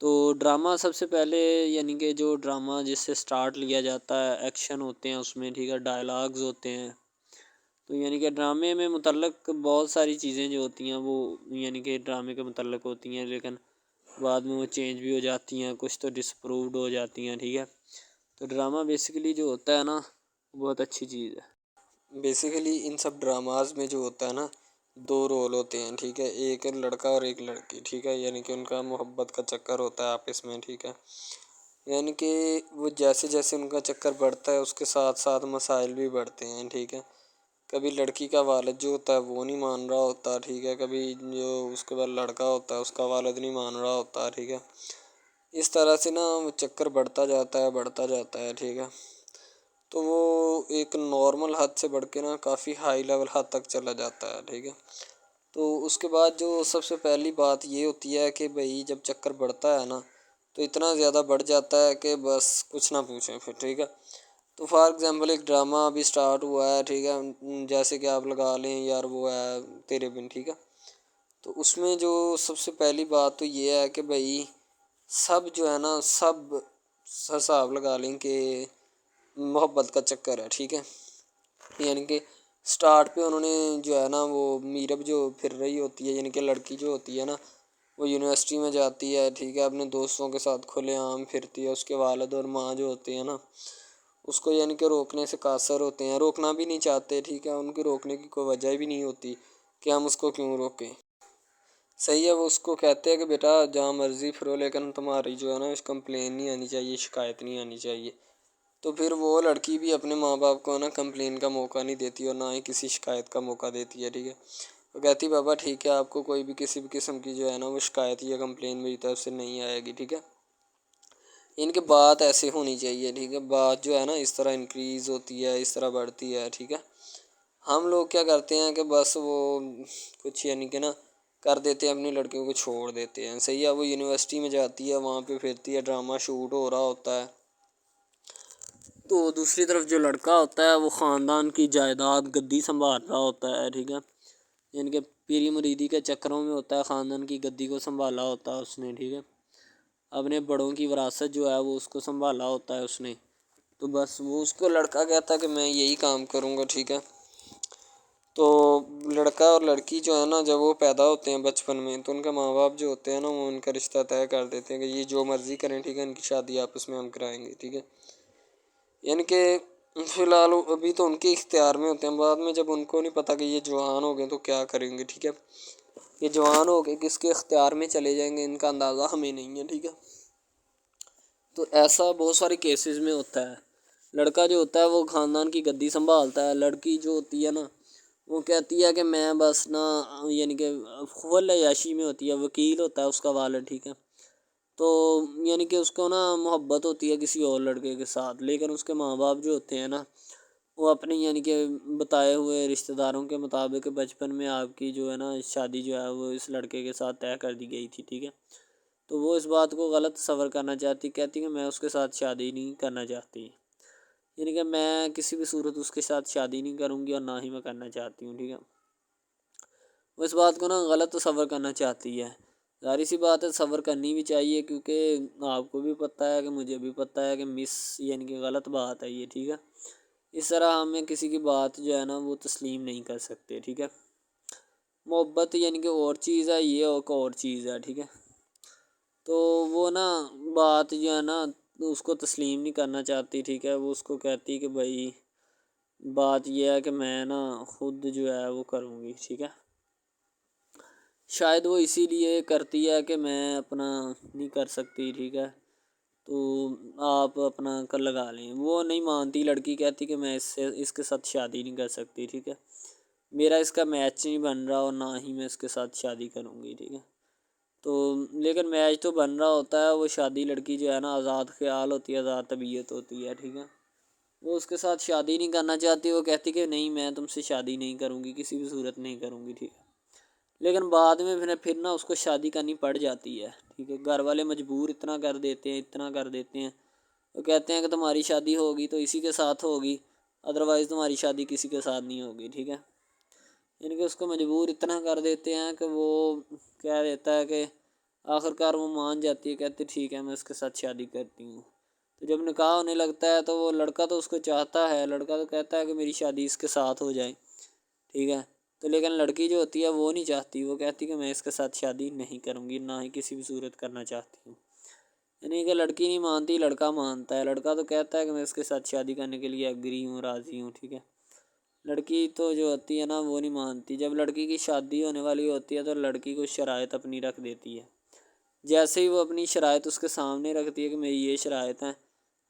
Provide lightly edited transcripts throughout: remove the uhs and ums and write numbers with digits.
تو ڈرامہ سب سے پہلے یعنی کہ جو ڈرامہ جس سے سٹارٹ لیا جاتا ہے، ایکشن ہوتے ہیں اس میں، ٹھیک ہے، ڈائلاگز ہوتے ہیں. تو یعنی کہ ڈرامے میں متعلق بہت ساری چیزیں جو ہوتی ہیں وہ یعنی کہ ڈرامے کے متعلق ہوتی ہیں، لیکن بعد میں وہ چینج بھی ہو جاتی ہیں، کچھ تو ڈسپرووڈ ہو جاتی ہیں. ٹھیک ہے، تو ڈرامہ بیسیکلی جو ہوتا ہے نا بہت اچھی چیز ہے. بیسیکلی ان سب ڈراماز میں جو ہوتا ہے نا 2 رول ہوتے ہیں. ٹھیک ہے، ایک لڑکا اور ایک لڑکی. ٹھیک ہے، یعنی کہ ان کا محبت کا چکر ہوتا ہے آپس میں. ٹھیک ہے، یعنی کہ وہ جیسے جیسے ان کا چکر بڑھتا ہے اس کے ساتھ ساتھ مسائل بھی بڑھتے ہیں. ٹھیک ہے، کبھی لڑکی کا والد جو ہوتا ہے وہ نہیں مان رہا ہوتا. ٹھیک ہے، کبھی جو اس کے بعد لڑکا ہوتا ہے اس کا والد نہیں مان رہا ہوتا. ٹھیک ہے، اس طرح سے نا وہ چکر بڑھتا جاتا ہے بڑھتا جاتا ہے. ٹھیک ہے، تو وہ ایک نارمل حد سے بڑھ کے نا کافی ہائی لیول حد تک چلا جاتا ہے. ٹھیک ہے، تو اس کے بعد جو سب سے پہلی بات یہ ہوتی ہے کہ بھئی جب چکر بڑھتا ہے نا تو اتنا زیادہ بڑھ جاتا ہے کہ بس کچھ نہ پوچھیں پھر. ٹھیک ہے، تو فار ایگزامپل ایک ڈرامہ ابھی سٹارٹ ہوا ہے. ٹھیک ہے، جیسے کہ آپ لگا لیں یار وہ ہے تیرے بن. ٹھیک ہے، تو اس میں جو سب سے پہلی بات تو یہ ہے کہ بھئی سب جو ہے نا سب حساب لگا لیں کہ محبت کا چکر ہے. ٹھیک ہے، یعنی کہ سٹارٹ پہ انہوں نے جو ہے نا وہ میرب جو پھر رہی ہوتی ہے، یعنی کہ لڑکی جو ہوتی ہے نا وہ یونیورسٹی میں جاتی ہے. ٹھیک ہے، اپنے دوستوں کے ساتھ کھلے عام پھرتی ہے. اس کے والد اور ماں جو ہوتے ہیں نا اس کو یعنی کہ روکنے سے قاصر ہوتے ہیں، روکنا بھی نہیں چاہتے. ٹھیک ہے، ان کی روکنے کی کوئی وجہ بھی نہیں ہوتی کہ ہم اس کو کیوں روکیں. صحیح ہے، وہ اس کو کہتے ہیں کہ بیٹا جہاں مرضی پھرو لیکن تمہاری جو ہے نا کمپلین نہیں آنی چاہیے، شکایت نہیں آنی چاہیے. تو پھر وہ لڑکی بھی اپنے ماں باپ کو نا کمپلین کا موقع نہیں دیتی اور نہ ہی کسی شکایت کا موقع دیتی ہے. ٹھیک ہے، وہ کہتی بابا ٹھیک ہے آپ کو کوئی بھی کسی بھی قسم کی جو ہے نا وہ شکایت یا کمپلین میری طرف سے نہیں آئے گی. ٹھیک ہے، ان کی بات ایسے ہونی چاہیے. ٹھیک ہے، بات جو ہے نا اس طرح انکریز ہوتی ہے، اس طرح بڑھتی ہے. ٹھیک ہے، ہم لوگ کیا کرتے ہیں کہ بس وہ کچھ یعنی کہ نا کر دیتے ہیں، اپنی لڑکیوں کو چھوڑ دیتے ہیں. صحیح ہے، وہ یونیورسٹی میں جاتی ہے، وہاں پہ پھرتی ہے، ڈرامہ شوٹ ہو رہا ہوتا ہے. تو دوسری طرف جو لڑکا ہوتا ہے وہ خاندان کی جائیداد گدی سنبھال رہا ہوتا ہے. ٹھیک ہے، یعنی کہ پیری مریدی کے چکروں میں ہوتا ہے، خاندان کی گدی کو سنبھالا ہوتا ہے اس نے. ٹھیک ہے، اپنے بڑوں کی وراثت جو ہے وہ اس کو سنبھالا ہوتا ہے اس نے. تو بس وہ اس کو لڑکا کہتا ہے کہ میں یہی کام کروں گا. ٹھیک ہے، تو لڑکا اور لڑکی جو ہے نا جب وہ پیدا ہوتے ہیں بچپن میں تو ان کے ماں باپ جو ہوتے ہیں نا وہ ان کا رشتہ طے کر دیتے ہیں کہ یہ جو مرضی کریں. ٹھیک ہے، ان کی شادی آپس میں ہم کرائیں گے. ٹھیک ہے، یعنی کہ فی الحال ابھی تو ان کے اختیار میں ہوتے ہیں، بعد میں جب ان کو نہیں پتہ کہ یہ جوان ہو گئے تو کیا کریں گے. ٹھیک ہے، یہ جوان ہو گئے کس کے اختیار میں چلے جائیں گے ان کا اندازہ ہمیں نہیں ہے. ٹھیک ہے، تو ایسا بہت سارے کیسز میں ہوتا ہے. لڑکا جو ہوتا ہے وہ خاندان کی گدی سنبھالتا ہے، لڑکی جو ہوتی ہے نا وہ کہتی ہے کہ میں بس نا یعنی کہ فل عیاشی میں ہوتی ہے، وکیل ہوتا ہے اس کا والد. ٹھیک ہے، تو یعنی کہ اس کو نا محبت ہوتی ہے کسی اور لڑکے کے ساتھ، لیکن اس کے ماں باپ جو ہوتے ہیں نا وہ اپنے یعنی کہ بتائے ہوئے رشتہ داروں کے مطابق بچپن میں آپ کی جو ہے نا شادی جو ہے وہ اس لڑکے کے ساتھ طے کر دی گئی تھی. ٹھیک ہے، تو وہ اس بات کو غلط تصور کرنا چاہتی، کہتی کہ میں اس کے ساتھ شادی نہیں کرنا چاہتی، یعنی کہ میں کسی بھی صورت اس کے ساتھ شادی نہیں کروں گی اور نہ ہی میں کرنا چاہتی ہوں. ٹھیک ہے، وہ اس بات کو نا غلط تصور کرنا چاہتی ہے. ظاہر سی بات ہے صبر کرنی بھی چاہیے، کیونکہ آپ کو بھی پتہ ہے کہ مجھے بھی پتہ ہے کہ یعنی کہ غلط بات ہے یہ. ٹھیک ہے، اس طرح ہمیں کسی کی بات جو ہے نا وہ تسلیم نہیں کر سکتے. ٹھیک ہے، محبت یعنی کہ اور چیز ہے، یہ اور چیز ہے. ٹھیک ہے، تو وہ نا بات جو ہے نا اس کو تسلیم نہیں کرنا چاہتی. ٹھیک ہے، وہ اس کو کہتی کہ بھائی بات یہ ہے کہ میں نا خود جو ہے وہ کروں گی. ٹھیک ہے، شاید وہ اسی لیے کرتی ہے کہ میں اپنا نہیں کر سکتی. ٹھیک ہے، تو آپ اپنا کر لگا لیں. وہ نہیں مانتی، لڑکی کہتی کہ میں اس کے ساتھ شادی نہیں کر سکتی. ٹھیک ہے، میرا اس کا میچ نہیں بن رہا اور نہ ہی میں اس کے ساتھ شادی کروں گی. ٹھیک ہے، تو لیکن میچ تو بن رہا ہوتا ہے. وہ شادی لڑکی جو ہے نا آزاد خیال ہوتی ہے، آزاد طبیعت ہوتی ہے. ٹھیک ہے، وہ اس کے ساتھ شادی نہیں کرنا چاہتی، وہ کہتی کہ نہیں میں تم سے شادی نہیں کروں گی، کسی بھی صورت نہیں کروں گی. ٹھیک ہے، لیکن بعد میں پھر نا اس کو شادی کرنی پڑ جاتی ہے. ٹھیک ہے، گھر والے مجبور اتنا کر دیتے ہیں وہ کہتے ہیں کہ تمہاری شادی ہوگی تو اسی کے ساتھ ہوگی، ادروائز تمہاری شادی کسی کے ساتھ نہیں ہوگی. ٹھیک ہے، یعنی کہ اس کو مجبور اتنا کر دیتے ہیں کہ وہ کہہ دیتا ہے کہ آخرکار وہ مان جاتی ہے، کہتے ٹھیک ہے میں اس کے ساتھ شادی کرتی ہوں۔ تو جب نکاح ہونے لگتا ہے تو وہ لڑکا تو اس کو چاہتا ہے، لڑکا تو کہتا ہے کہ میری شادی اس کے ساتھ ہو جائے، ٹھیک ہے، تو لیکن لڑکی جو ہوتی ہے وہ نہیں چاہتی، وہ کہتی کہ میں اس کے ساتھ شادی نہیں کروں گی، نہ ہی کسی بھی صورت کرنا چاہتی ہوں۔ یعنی کہ لڑکی نہیں مانتی، لڑکا مانتا ہے۔ لڑکا تو کہتا ہے کہ میں اس کے ساتھ شادی کرنے کے لیے ایگری ہوں، راضی ہوں، ٹھیک ہے۔ لڑکی تو جو ہوتی ہے نا وہ نہیں مانتی۔ جب لڑکی کی شادی ہونے والی ہوتی ہے تو لڑکی کو شرائط اپنی رکھ دیتی ہے۔ جیسے ہی وہ اپنی شرائط اس کے سامنے رکھتی ہے کہ میری یہ شرائط ہیں،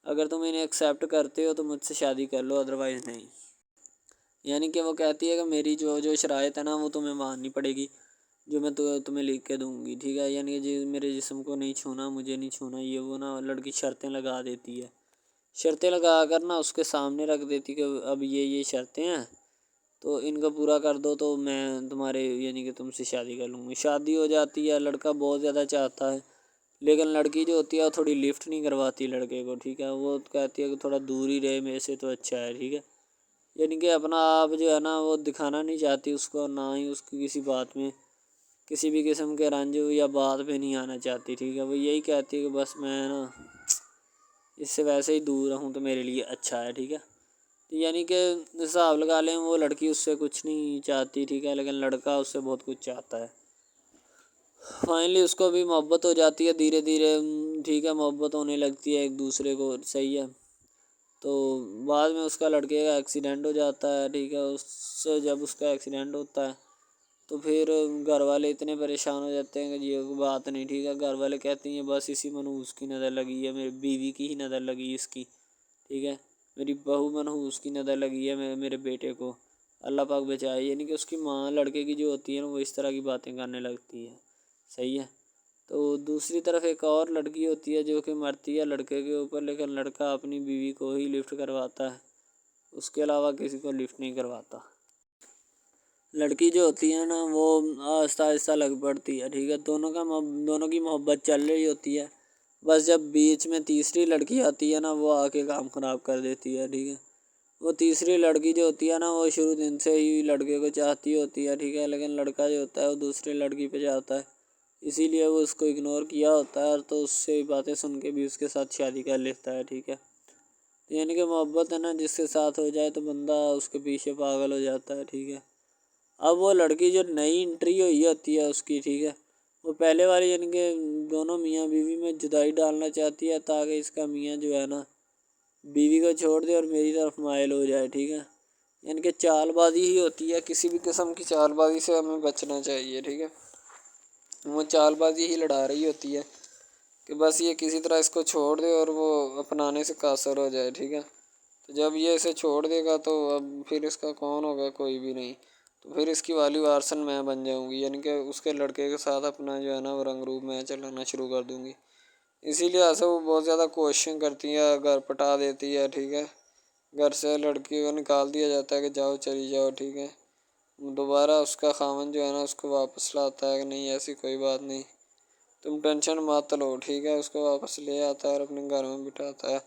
اگر تم انہیں ایکسیپٹ کرتے ہو تو مجھ سے شادی کر لو، ادروائز نہیں۔ یعنی کہ وہ کہتی ہے کہ میری جو شرائط ہے نا وہ تمہیں ماننی پڑے گی، جو میں تمہیں لکھ کے دوں گی، ٹھیک ہے۔ یعنی کہ میرے جسم کو نہیں چھونا، مجھے نہیں چھونا، یہ وہ نا لڑکی شرطیں لگا دیتی ہے۔ شرطیں لگا کر نا اس کے سامنے رکھ دیتی کہ اب یہ شرطیں ہیں تو ان کو پورا کر دو تو میں تمہارے یعنی کہ تم سے شادی کر لوں گی۔ شادی ہو جاتی ہے، لڑکا بہت زیادہ چاہتا ہے، لیکن لڑکی جو ہوتی ہے وہ تھوڑی لفٹ نہیں کرواتی لڑکے کو، ٹھیک ہے۔ وہ کہتی ہے کہ تھوڑا دور ہی رہے میرے سے تو اچھا ہے، ٹھیک ہے۔ یعنی کہ اپنا آپ جو ہے نا وہ دکھانا نہیں چاہتی اس کو، نہ ہی اس کی کسی بات میں کسی بھی قسم کے رنج یا بات پہ نہیں آنا چاہتی، ٹھیک ہے۔ وہ یہی کہتی ہے کہ بس میں نا اس سے ویسے ہی دور رہوں تو میرے لیے اچھا ہے، ٹھیک ہے۔ یعنی کہ حساب لگا لیں وہ لڑکی اس سے کچھ نہیں چاہتی، ٹھیک ہے، لیکن لڑکا اس سے بہت کچھ چاہتا ہے۔ فائنلی اس کو بھی محبت ہو جاتی ہے دھیرے دھیرے، ٹھیک ہے، محبت ہونے لگتی ہے ایک دوسرے کو، صحیح ہے۔ تو بعد میں اس کا لڑکے کا ایکسیڈنٹ ہو جاتا ہے، ٹھیک ہے۔ جب اس کا ایکسیڈنٹ ہوتا ہے تو پھر گھر والے اتنے پریشان ہو جاتے ہیں کہ یہ بات نہیں، ٹھیک ہے۔ گھر والے کہتے ہیں بس اسی منحوس کی نظر لگی ہے، میری بیوی کی ہی نظر لگی اس کی، ٹھیک ہے، میری بہو منحوس کی نظر لگی ہے میرے بیٹے کو، اللہ پاک بچائے۔ یعنی کہ اس کی ماں لڑکے کی جو ہوتی ہے نا وہ اس طرح کی باتیں کرنے لگتی ہے، صحیح ہے۔ تو دوسری طرف ایک اور لڑکی ہوتی ہے جو کہ مرتی ہے لڑکے کے اوپر، لیکن لڑکا اپنی بیوی کو ہی لفٹ کرواتا ہے، اس کے علاوہ کسی کو لفٹ نہیں کرواتا۔ لڑکی جو ہوتی ہے نا وہ آہستہ آہستہ لگ پڑتی ہے، ٹھیک ہے، دونوں کی محبت چل رہی ہوتی ہے، بس جب بیچ میں تیسری لڑکی آتی ہے نا وہ آ کے کام خراب کر دیتی ہے، ٹھیک ہے۔ وہ تیسری لڑکی جو ہوتی ہے نا وہ شروع دن سے ہی لڑکے کو چاہتی ہوتی ہے، ٹھیک ہے، لیکن لڑکا جو ہوتا ہے وہ دوسری لڑکی پہ جاتا ہے، اسی لیے وہ اس کو اگنور کیا ہوتا ہے، اور تو اس سے باتیں سن کے بھی اس کے ساتھ شادی کر لیتا ہے، ٹھیک ہے۔ یعنی کہ محبت ہے نا جس کے ساتھ ہو جائے تو بندہ اس کے پیچھے پاگل ہو جاتا ہے، ٹھیک ہے۔ اب وہ لڑکی جو نئی انٹری ہوئی ہوتی ہے اس کی، ٹھیک ہے، وہ پہلے والی یعنی کہ دونوں میاں بیوی میں جدائی ڈالنا چاہتی ہے تاکہ اس کا میاں جو ہے نا بیوی کو چھوڑ دے اور میری طرف مائل ہو جائے، ٹھیک ہے۔ یعنی کہ چال بازی ہی ہوتی ہے، کسی بھی قسم کی چال بازی سے ہمیں بچنا چاہیے، ٹھیک ہے۔ وہ چال بازی ہی لڑا رہی ہوتی ہے کہ بس یہ کسی طرح اس کو چھوڑ دے اور وہ اپنانے سے قاصر ہو جائے، ٹھیک ہے۔ تو جب یہ اسے چھوڑ دے گا تو اب پھر اس کا کون ہوگا، کوئی بھی نہیں، تو پھر اس کی والی وارثن میں بن جاؤں گی، یعنی کہ اس کے لڑکے کے ساتھ اپنا جو ہے نا وہ رنگ روپ میں چلانا شروع کر دوں گی۔ اسی لحاظ سے وہ بہت زیادہ کوششیں کرتی ہے، گھر پٹا دیتی ہے، ٹھیک ہے۔ گھر سے لڑکی کو نکال دیا جاتا ہے کہ جاؤ چلی جاؤ، ٹھیک ہے۔ دوبارہ اس کا خاوند جو ہے نا اس کو واپس لاتا ہے کہ نہیں ایسی کوئی بات نہیں، تم ٹینشن مت لو، ٹھیک ہے۔ اس کو واپس لے آتا ہے اور اپنے گھر میں بٹھاتا ہے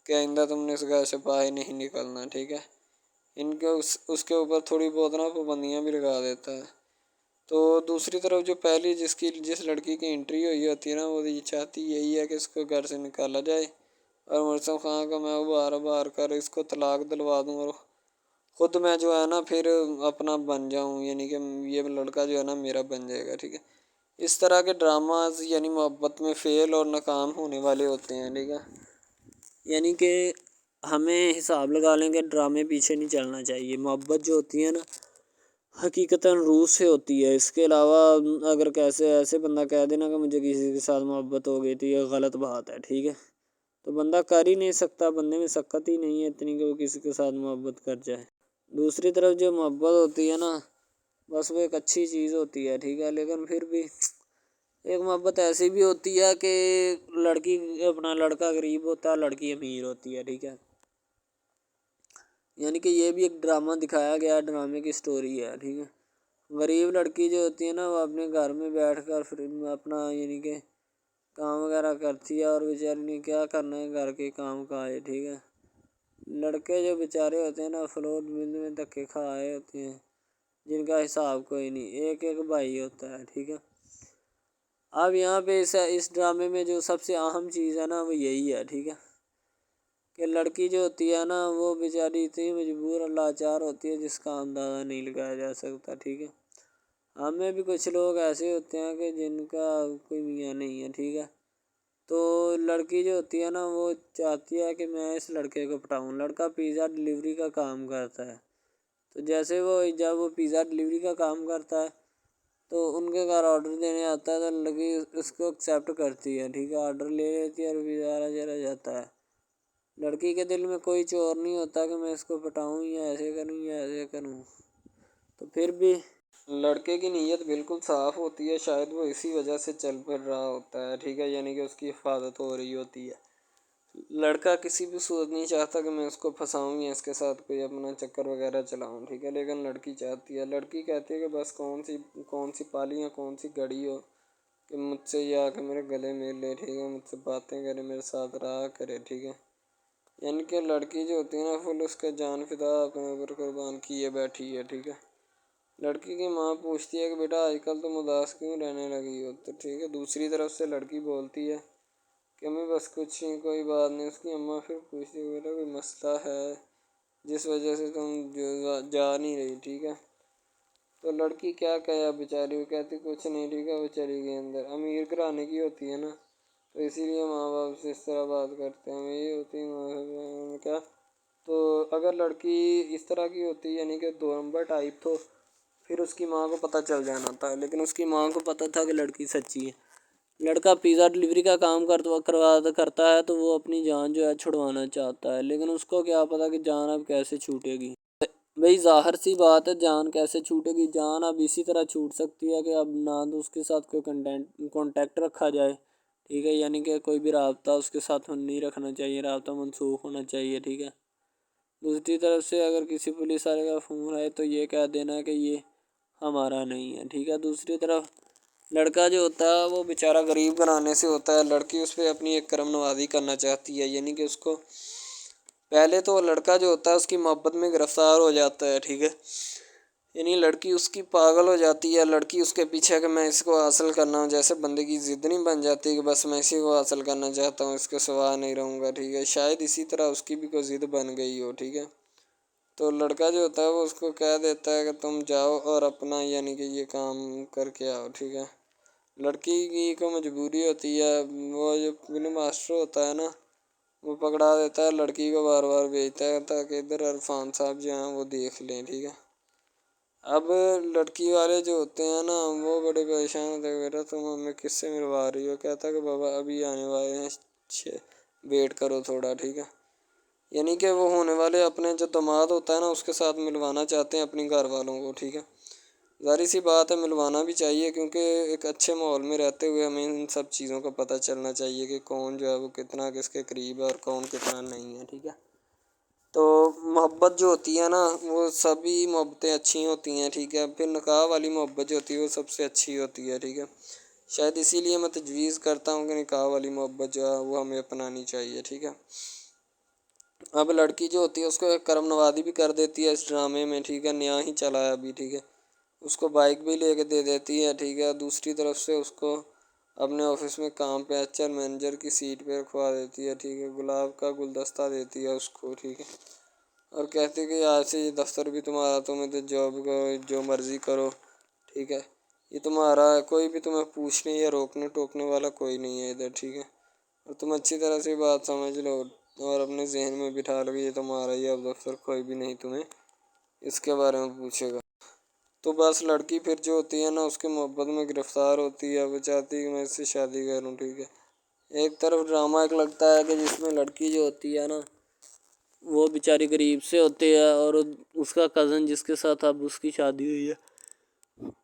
کہ آئندہ تم نے اس گھر سے باہر نہیں نکلنا، ٹھیک ہے۔ ان کے اس کے اوپر تھوڑی بہت نا پابندیاں بھی لگا دیتا ہے۔ تو دوسری طرف جو پہلی جس لڑکی کی انٹری ہوئی ہوتی ہے نا وہ یہ چاہتی یہی ہے کہ اس کو گھر سے نکالا جائے اور مرسم خان کا میں بار کر اس کو طلاق دلوا دوں اور خود میں جو ہے نا پھر اپنا بن جاؤں، یعنی کہ یہ لڑکا جو ہے نا میرا بن جائے گا، ٹھیک ہے۔ اس طرح کے ڈراماز یعنی محبت میں فیل اور ناکام ہونے والے ہوتے ہیں، ٹھیک ہے۔ یعنی کہ ہمیں حساب لگا لیں کہ ڈرامے پیچھے نہیں چلنا چاہیے۔ محبت جو ہوتی ہے نا حقیقتاً روح سے ہوتی ہے، اس کے علاوہ اگر ایسے بندہ کہہ دینا کہ مجھے کسی کے ساتھ محبت ہو گئی تو یہ غلط بات ہے، ٹھیک ہے۔ تو بندہ کر ہی نہیں سکتا، بندے میں سکت ہی نہیں ہے اتنی کہ وہ کسی کے ساتھ محبت کر جائے۔ دوسری طرف جو محبت ہوتی ہے نا بس وہ ایک اچھی چیز ہوتی ہے، ٹھیک ہے، لیکن پھر بھی ایک محبت ایسی بھی ہوتی ہے کہ لڑکا غریب ہوتا ہے، لڑکی امیر ہوتی ہے، ٹھیک ہے۔ یعنی کہ یہ بھی ایک ڈرامہ دکھایا گیا، ڈرامے کی سٹوری ہے، ٹھیک ہے۔ غریب لڑکی جو ہوتی ہے نا وہ اپنے گھر میں بیٹھ کر پھر اپنا یعنی کہ کام وغیرہ کرتی ہے اور بیچاری نے کیا کرنا ہے گھر کے کام کاج، ٹھیک ہے۔ لڑکے جو بیچارے ہوتے ہیں نا فلور مل میں دھکے کھائے ہوتے ہیں جن کا حساب کوئی نہیں، ایک بھائی ہوتا ہے، ٹھیک ہے۔ اب یہاں پہ اس ڈرامے میں جو سب سے اہم چیز ہے نا وہ یہی ہے، ٹھیک ہے، کہ لڑکی جو ہوتی ہے نا وہ بیچاری اتنی مجبور اور لاچار ہوتی ہے جس کا اندازہ نہیں لگایا جا سکتا، ٹھیک ہے۔ ہمیں بھی کچھ لوگ ایسے ہوتے ہیں کہ جن کا کوئی میاں نہیں ہے، ٹھیک ہے، تو لڑکی جو ہوتی ہے نا وہ چاہتی ہے کہ میں اس لڑکے کو پٹاؤں۔ لڑکا پیزا ڈلیوری کا کام کرتا ہے، تو جیسے جب وہ پیزا ڈلیوری کا کام کرتا ہے تو ان کے گھر آرڈر دینے آتا ہے، تو لڑکی اس کو ایکسیپٹ کرتی ہے، ٹھیک ہے، آرڈر لے لیتی ہے اور پیزا چلا جاتا ہے۔ لڑکی کے دل میں کوئی چور نہیں ہوتا کہ میں اس کو پٹاؤں یا ایسے کروں یا ایسے کروں، تو پھر بھی لڑکے کی نیت بالکل صاف ہوتی ہے، شاید وہ اسی وجہ سے چل پھر رہا ہوتا ہے، ٹھیک ہے، یعنی کہ اس کی حفاظت ہو رہی ہوتی ہے۔ لڑکا کسی بھی صورت نہیں چاہتا کہ میں اس کو پھنساؤں یا اس کے ساتھ کوئی اپنا چکر وغیرہ چلاؤں، ٹھیک ہے، لیکن لڑکی چاہتی ہے، لڑکی کہتی ہے کہ بس کون سی پالی یا کون سی گڑی ہو کہ مجھ سے یہ آ کے میرے گلے مل لے، ٹھیک ہے، مجھ سے باتیں کرے، میرے ساتھ رہا کرے، ٹھیک ہے۔ یعنی کہ لڑکی جو ہوتی ہے نا فل اس کا جان فدا اپنے اوپر قربان کیے بیٹھی ہے، ٹھیک ہے۔ لڑکی کی ماں پوچھتی ہے کہ بیٹا آج کل تم اداس کیوں رہنے لگی ہو، تو ٹھیک ہے، دوسری طرف سے لڑکی بولتی ہے کہ میں بس کچھ نہیں، کوئی بات نہیں۔ اس کی اماں پھر پوچھتی ہے بیٹا کوئی مسئلہ ہے جس وجہ سے تم جا نہیں رہی، ٹھیک ہے، تو لڑکی کیا کہے بیچاری، وہ کہتی کچھ نہیں، ٹھیک ہے، وہ چلی گئی اندر۔ امیر گھرانے کی ہوتی ہے نا تو اسی لیے ماں باپ سے اس طرح بات کرتے ہیں، یہی ہوتی ہے کیا۔ تو اگر لڑکی اس طرح کی ہوتی یعنی کہ 2 نمبر ٹائپ، تو پھر اس کی ماں کو پتہ چل جانا تھا، لیکن اس کی ماں کو پتہ تھا کہ لڑکی سچی ہے۔ لڑکا پیزا ڈلیوری کا کام کرتا ہے تو وہ اپنی جان جو ہے چھڑوانا چاہتا ہے، لیکن اس کو کیا پتہ کہ جان اب کیسے چھوٹے گی۔ بھئی ظاہر سی بات ہے، جان کیسے چھوٹے گی، جان اب اسی طرح چھوٹ سکتی ہے کہ اب نہ تو اس کے ساتھ کوئی کانٹیکٹ رکھا جائے، ٹھیک ہے، یعنی کہ کوئی بھی رابطہ اس کے ساتھ نہیں رکھنا چاہیے، رابطہ منسوخ ہونا چاہیے، ٹھیک ہے۔ دوسری طرف سے اگر کسی پولیس والے کا فون آئے تو یہ کہہ دینا کہ یہ ہمارا نہیں ہے، ٹھیک ہے۔ دوسری طرف لڑکا جو ہوتا ہے وہ بیچارہ غریب گھرانے سے ہوتا ہے، لڑکی اس پہ اپنی ایک کرم نوازی کرنا چاہتی ہے، یعنی کہ اس کو پہلے تو لڑکا جو ہوتا ہے اس کی محبت میں گرفتار ہو جاتا ہے، ٹھیک ہے، یعنی لڑکی اس کی پاگل ہو جاتی ہے، لڑکی اس کے پیچھے کہ میں اس کو حاصل کرنا ہوں، جیسے بندے کی ضد نہیں بن جاتی کہ بس میں اسی کو حاصل کرنا چاہتا ہوں، اس کے سوا نہیں رہوں گا، ٹھیک ہے، شاید اسی طرح اس کی بھی کوئی ضد بن گئی ہو، ٹھیک ہے۔ تو لڑکا جو ہوتا ہے وہ اس کو کہہ دیتا ہے کہ تم جاؤ اور اپنا یعنی کہ یہ کام کر کے آؤ، ٹھیک ہے۔ لڑکی کی کو مجبوری ہوتی ہے، وہ جو فلم ماسٹر ہوتا ہے نا وہ پکڑا دیتا ہے لڑکی کو، بار بار بھیجتا ہے تاکہ ادھر عرفان صاحب جو ہیں وہ دیکھ لیں، ٹھیک ہے۔ اب لڑکی والے جو ہوتے ہیں نا وہ بڑے پریشان ہوتے ہیں، بیٹا تم ہمیں کس سے ملوا رہی ہو، کہتا ہے کہ بابا ابھی آنے والے ہیں، ویٹ کرو تھوڑا، ٹھیک ہے، یعنی کہ وہ ہونے والے اپنے جو داماد ہوتا ہے نا اس کے ساتھ ملوانا چاہتے ہیں اپنی گھر والوں کو، ٹھیک ہے۔ ظاہر سی بات ہے ملوانا بھی چاہیے، کیونکہ ایک اچھے ماحول میں رہتے ہوئے ہمیں ان سب چیزوں کا پتہ چلنا چاہیے کہ کون جو ہے وہ کتنا کس کے قریب ہے اور کون کتنا نہیں ہے، ٹھیک ہے۔ تو محبت جو ہوتی ہے نا وہ سبھی محبتیں اچھی ہوتی ہیں، ٹھیک ہے، پھر نکاح والی محبت جو ہوتی ہے وہ سب سے اچھی ہوتی ہے، ٹھیک ہے۔ شاید اسی لیے میں تجویز کرتا ہوں کہ نکاح والی محبت جو ہے وہ ہمیں اپنانی چاہیے، ٹھیک ہے۔ اب لڑکی جو ہوتی ہے اس کو ایک کرم نوازی بھی کر دیتی ہے اس ڈرامے میں، ٹھیک ہے، نیا ہی چلا ہے ابھی، ٹھیک ہے، اس کو بائک بھی لے کے دے دیتی ہے، ٹھیک ہے۔ دوسری طرف سے اس کو اپنے آفس میں کام پہ HR مینیجر کی سیٹ پہ رکھوا دیتی ہے، ٹھیک ہے، گلاب کا گلدستہ دیتی ہے اس کو، ٹھیک ہے، اور کہتی ہے کہ آج سے یہ دفتر بھی تمہارا، تم ادھر جاب کرو جو مرضی کرو، ٹھیک ہے، یہ تمہارا ہے، کوئی بھی تمہیں پوچھنے یا روکنے ٹوکنے والا کوئی نہیں ہے ادھر، ٹھیک ہے، اور تم اچھی طرح سے بات سمجھ لو اور اپنے ذہن میں بٹھا لو کہ یہ تمہارا ہی اب دفتر، کوئی بھی نہیں تمہیں اس کے بارے میں پوچھے گا۔ تو بس لڑکی پھر جو ہوتی ہے نا اس کی محبت میں گرفتار ہوتی ہے، وہ چاہتی ہے کہ میں اس سے شادی کروں، ٹھیک ہے۔ ایک طرف ڈرامہ ایک لگتا ہے کہ جس میں لڑکی جو ہوتی ہے نا وہ بیچاری غریب سے ہوتی ہے اور اس کا کزن جس کے ساتھ اب اس کی شادی ہوئی ہے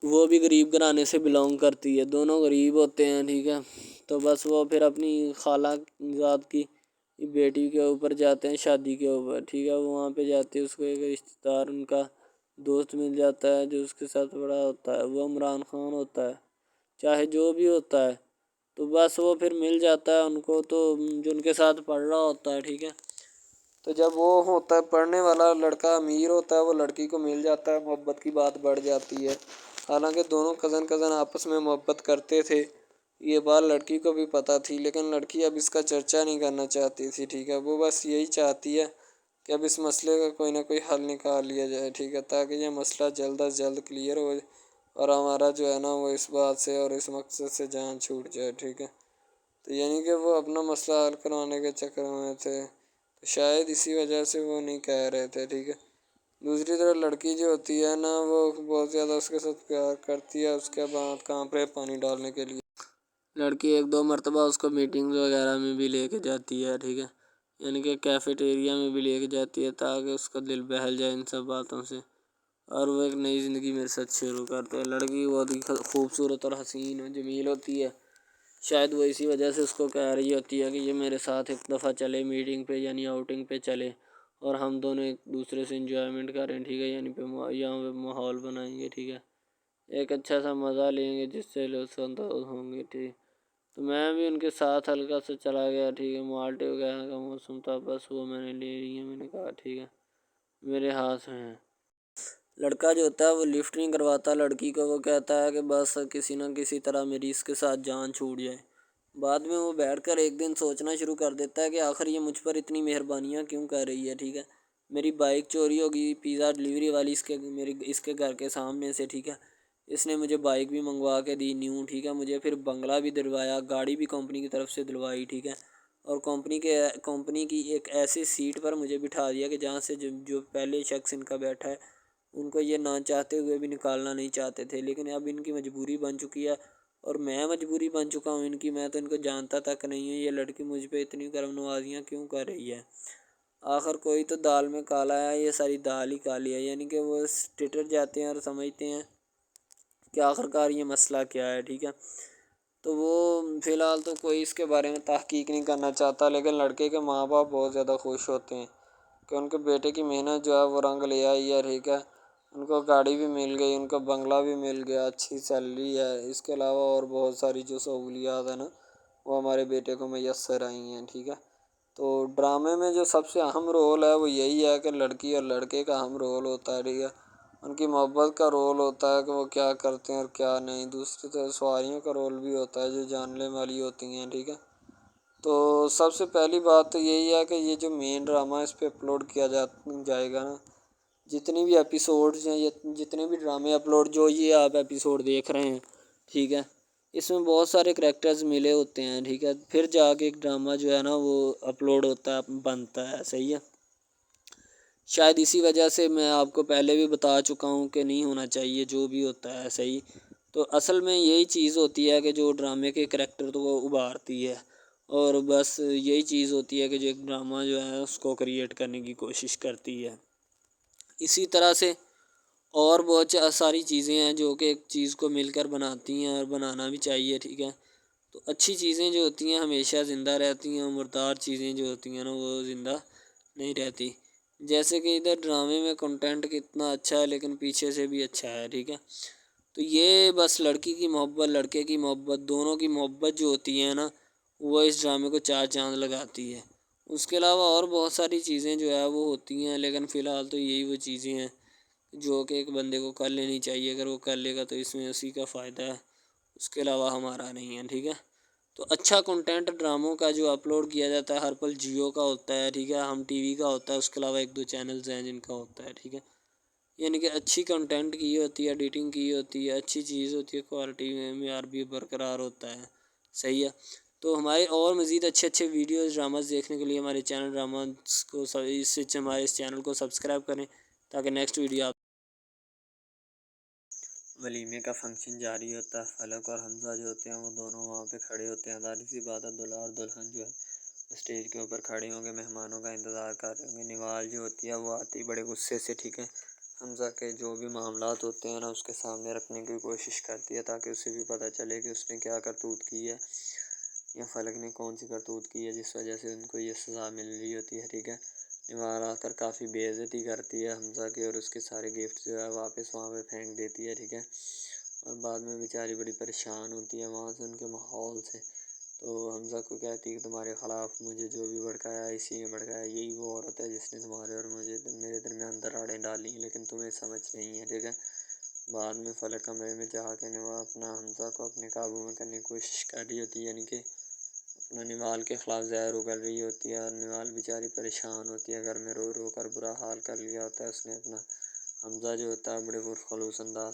وہ بھی غریب گھرانے سے بلانگ کرتی ہے، دونوں غریب ہوتے ہیں، ٹھیک ہے۔ تو بس وہ پھر اپنی خالہ ذات کی بیٹی کے اوپر جاتے ہیں شادی کے اوپر، ٹھیک ہے، وہاں پہ جاتے ہیں، اس کو ایک رشتہ دار ان کا دوست مل جاتا ہے جو اس کے ساتھ بڑا ہوتا ہے، وہ عمران خان ہوتا ہے، چاہے جو بھی ہوتا ہے، تو بس وہ پھر مل جاتا ہے ان کو، تو جو ان کے ساتھ پڑھ رہا ہوتا ہے، ٹھیک ہے۔ تو جب وہ ہوتا ہے پڑھنے والا لڑکا امیر ہوتا ہے وہ لڑکی کو مل جاتا ہے، محبت کی بات بڑھ جاتی ہے، حالانکہ دونوں کزن آپس میں محبت کرتے تھے، یہ بات لڑکی کو بھی پتہ تھی، لیکن لڑکی اب اس کا چرچا نہیں کرنا چاہتی تھی، ٹھیک ہے. وہ بس یہی چاہتی ہے کہ اب اس مسئلے کا کوئی نہ کوئی حل نکال لیا جائے، ٹھیک ہے، تاکہ یہ مسئلہ جلد از جلد کلیئر ہو اور ہمارا جو ہے نا وہ اس بات سے اور اس مقصد سے جان چھوٹ جائے، ٹھیک ہے. تو یعنی کہ وہ اپنا مسئلہ حل کروانے کے چکر میں تھے، تو شاید اسی وجہ سے وہ نہیں کہہ رہے تھے، ٹھیک ہے. دوسری طرف لڑکی جو ہوتی ہے نا وہ بہت زیادہ اس کے ساتھ پیار کرتی ہے، اس کے بعد کہاں پہ پانی ڈالنے کے لیے لڑکی 1-2 مرتبہ اس کو میٹنگ وغیرہ میں بھی لے کے جاتی ہے، ٹھیک ہے، یعنی کہ کیفیٹیریا میں بھی لے کے جاتی ہے تاکہ اس کا دل بہل جائے ان سب باتوں سے، اور وہ ایک نئی زندگی میرے ساتھ شروع کرتے ہیں. لڑکی بہت ہی خوبصورت اور حسین و جمیل ہوتی ہے، شاید وہ اسی وجہ سے اس کو کہہ رہی ہوتی ہے کہ یہ میرے ساتھ ایک دفعہ چلے میٹنگ پہ، یعنی آؤٹنگ پہ چلے، اور ہم دونوں ایک دوسرے سے انجوائمنٹ کریں، ٹھیک ہے، یعنی یہاں پہ ماحول بنائیں گے، ٹھیک ہے، ایک اچھا سا مزہ لیں گے جس سے لطف اندوز ہوں گے، ٹھیک. تو میں بھی ان کے ساتھ ہلکا سا چلا گیا، ٹھیک ہے. مالٹے وغیرہ کا موسم تھا، بس وہ میں نے لے لی ہے. میں نے کہا ٹھیک ہے میرے ہاتھ میں ہے. لڑکا جو ہوتا ہے وہ لفٹ نہیں کرواتا لڑکی کو، وہ کہتا ہے کہ بس کسی نہ کسی طرح میری اس کے ساتھ جان چھوٹ جائے. بعد میں وہ بیٹھ کر ایک دن سوچنا شروع کر دیتا ہے کہ آخر یہ مجھ پر اتنی مہربانیاں کیوں کر رہی ہے، ٹھیک ہے. میری بائک چوری ہوگی، پیزا ڈلیوری والی اس کے گھر کے سامنے سے، ٹھیک ہے، اس نے مجھے بائک بھی منگوا کے دی نیو، ٹھیک ہے، مجھے پھر بنگلہ بھی دلوایا، گاڑی بھی کمپنی کی طرف سے دلوائی، ٹھیک ہے، اور کمپنی کی ایک ایسی سیٹ پر مجھے بٹھا دیا کہ جہاں سے جو پہلے شخص ان کا بیٹھا ہے ان کو یہ نہ چاہتے ہوئے بھی نکالنا نہیں چاہتے تھے، لیکن اب ان کی مجبوری بن چکی ہے اور میں مجبوری بن چکا ہوں ان کی. میں تو ان کو جانتا تک نہیں ہوں، یہ لڑکی مجھ پہ اتنی کرم نوازیاں کیوں کر رہی ہے. آخر کوئی تو دال میں کالا ہے، یہ ساری دال ہی کالی ہے، یعنی کہ وہ ٹٹر جاتے ہیں اور سمجھتے ہیں کہ آخر کار یہ مسئلہ کیا ہے، ٹھیک ہے. تو وہ فی الحال تو کوئی اس کے بارے میں تحقیق نہیں کرنا چاہتا، لیکن لڑکے کے ماں باپ بہت زیادہ خوش ہوتے ہیں کہ ان کے بیٹے کی محنت جو ہے وہ رنگ لے آئی ہے، ٹھیک ہے. ان کو گاڑی بھی مل گئی، ان کو بنگلہ بھی مل گیا، اچھی سیلری ہے، اس کے علاوہ اور بہت ساری جو سہولیات ہیں نا وہ ہمارے بیٹے کو میسر آئی ہیں، ٹھیک ہے. تو ڈرامے میں جو سب سے اہم رول ہے وہ یہی ہے کہ لڑکی اور لڑکے کا اہم رول ہوتا ہے، ٹھیک ہے. ان کی محبت کا رول ہوتا ہے کہ وہ کیا کرتے ہیں اور کیا نہیں. دوسری طرف سواریوں کا رول بھی ہوتا ہے جو جاننے والی ہوتی ہیں، ٹھیک ہے. تو سب سے پہلی بات تو یہی ہے کہ یہ جو مین ڈرامہ اس پہ اپلوڈ کیا جائے گا نا، جتنی بھی ایپیسوڈز ہیں، جتنے بھی ڈرامے اپلوڈ جو یہ آپ ایپیسوڈ دیکھ رہے ہیں، ٹھیک ہے، اس میں بہت سارے کریکٹرز ملے ہوتے ہیں، ٹھیک ہے، پھر جا کے ایک ڈرامہ جو ہے نا وہ اپلوڈ ہوتا ہے، بنتا ہے، صحیح ہے. شاید اسی وجہ سے میں آپ کو پہلے بھی بتا چکا ہوں کہ نہیں ہونا چاہیے جو بھی ہوتا ہے، صحیح. تو اصل میں یہی چیز ہوتی ہے کہ جو ڈرامے کے کریکٹر تو وہ ابھارتی ہے، اور بس یہی چیز ہوتی ہے کہ جو ایک ڈرامہ جو ہے اس کو کریٹ کرنے کی کوشش کرتی ہے. اسی طرح سے اور بہت ساری چیزیں ہیں جو کہ ایک چیز کو مل کر بناتی ہیں اور بنانا بھی چاہیے، ٹھیک ہے. تو اچھی چیزیں جو ہوتی ہیں ہمیشہ زندہ رہتی ہیں، مردار چیزیں جو ہوتی ہیں نا وہ زندہ نہیں رہتی. جیسے کہ ادھر ڈرامے میں کنٹینٹ کتنا اچھا ہے لیکن پیچھے سے بھی اچھا ہے، ٹھیک ہے. تو یہ بس لڑکی کی محبت، لڑکے کی محبت، دونوں کی محبت جو ہوتی ہے نا وہ اس ڈرامے کو 4 چاند لگاتی ہے. اس کے علاوہ اور بہت ساری چیزیں جو ہے وہ ہوتی ہیں، لیکن فی الحال تو یہی وہ چیزیں ہیں جو کہ ایک بندے کو کر لینی چاہیے. اگر وہ کر لے گا تو اس میں اسی کا فائدہ ہے، اس کے علاوہ ہمارا نہیں ہے، ٹھیک ہے. تو اچھا کنٹینٹ ڈراموں کا جو اپلوڈ کیا جاتا ہے ہر پل جیو کا ہوتا ہے، ٹھیک ہے، ہم ٹی وی کا ہوتا ہے، اس کے علاوہ 1-2 چینلز ہیں جن کا ہوتا ہے، ٹھیک ہے. یعنی کہ اچھی کنٹینٹ کی ہوتی ہے، ایڈیٹنگ کی ہوتی ہے، اچھی چیز ہوتی ہے، کوالٹی میں معیار بھی برقرار ہوتا ہے، صحیح ہے. تو ہمارے اور مزید اچھے ویڈیوز ڈراماز دیکھنے کے لیے ہمارے چینل ڈراماز کو ہمارے اس چینل کو سبسکرائب کریں تاکہ نیکسٹ ویڈیو آپ ولیمے کا فنکشن جاری ہوتا ہے. فلک اور حمزہ جو ہوتے ہیں وہ دونوں وہاں پہ کھڑے ہوتے ہیں. ظاہر سی بات ہے دلہا اور دلہن جو ہے اسٹیج کے اوپر کھڑے ہوں گے، مہمانوں کا انتظار کر رہے ہوں گے. نوال جو ہوتی ہے وہ آتی بڑے غصے سے، ٹھیک ہے، حمزہ کے جو بھی معاملات ہوتے ہیں نا اس کے سامنے رکھنے کی کوشش کرتی ہے تاکہ اسے بھی پتہ چلے کہ اس نے کیا کرتوت کی ہے یا فلک نے کون سی کرتوت کی ہے جس وجہ سے ان کو یہ سزا مل رہی ہوتی ہے، ٹھیک ہے. نوال آ کر کافی بے عزتی کرتی ہے حمزہ کی اور اس کے سارے گفٹ جو ہے واپس وہاں پہ پھینک دیتی ہے، ٹھیک ہے. اور بعد میں بیچاری بڑی پریشان ہوتی ہے وہاں سے ان کے ماحول سے. تو حمزہ کو کہتی ہے کہ تمہارے خلاف مجھے جو بھی بھڑکایا اسی نے بھڑکایا، یہی وہ عورت ہے جس نے تمہارے اور میرے درمیان دراڑیں ڈالی، لیکن تمہیں سمجھ نہیں ہے، ٹھیک ہے. بعد میں فلک کمرے میں جا کے نوا اپنا حمزہ کو اپنے قابو میں کرنے کی کوشش کر رہی ہوتی ہے، یعنی کہ اپنا نوال کے خلاف زہر اگل رہی ہوتی ہے، اور نوال بیچاری پریشان ہوتی ہے، گھر میں رو رو کر برا حال کر لیا ہوتا ہے اس نے اپنا۔ حمزہ جو ہوتا ہے بڑے پرخلوص انداز